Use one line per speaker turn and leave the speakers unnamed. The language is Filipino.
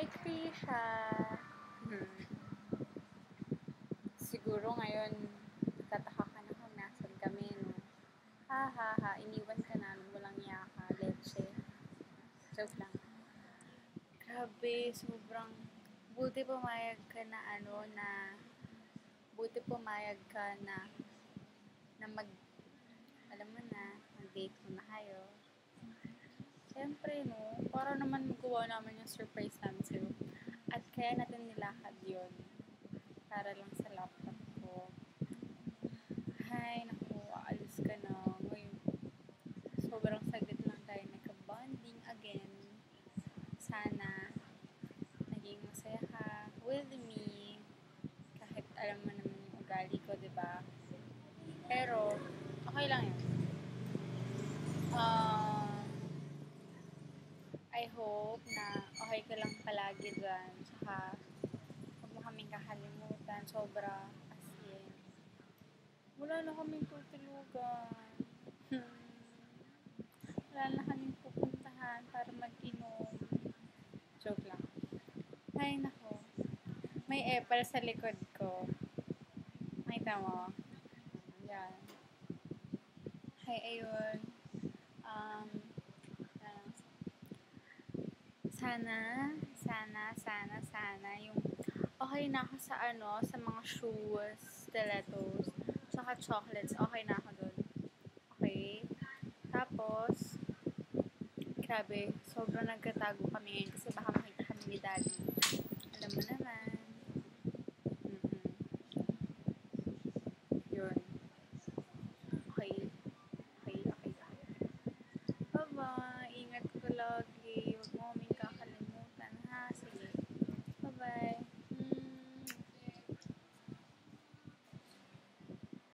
Hi, Krisha! Hmm. Siguro ngayon, tataka ka na kung nasan kami, no? Ha, ha, ha. Iniwan ka namin. Walang iya ka. Leche. Joke lang. Grabe, sobrang... Buti pumayag ka na Buti pumayag ka na alam mo na, mag-date mo na kayo. Siyempre, no? Para naman magawa namin yung surprise namin sa'yo. At kaya natin nilakad yun. Para lang sa laptop ko. Hay, naku, aalis ka na. Ngayon, sobrang saglit lang tayo nagka-bonding again. Sana, naging masaya ka with me. Kahit alam mo naman yung ugali ko, diba? Pero, okay lang yun. I hope na okay ka lang palagi dyan. Tsaka, huwag mo kaming kakalimutan. Sobra, as in. Wala na kaming tutulugan. Wala na kaming pupuntahan para mag-inom. Joke lang. Ay, nako. May epal sa likod ko. Makita mo? Yan. Ay, ayun. Um, yan. Sana yung okay na ako sa mga shoes, stilettos, tsaka chocolates. Okay na ako dun. Okay? Tapos, grabe, sobrang nagkatago kami ngayon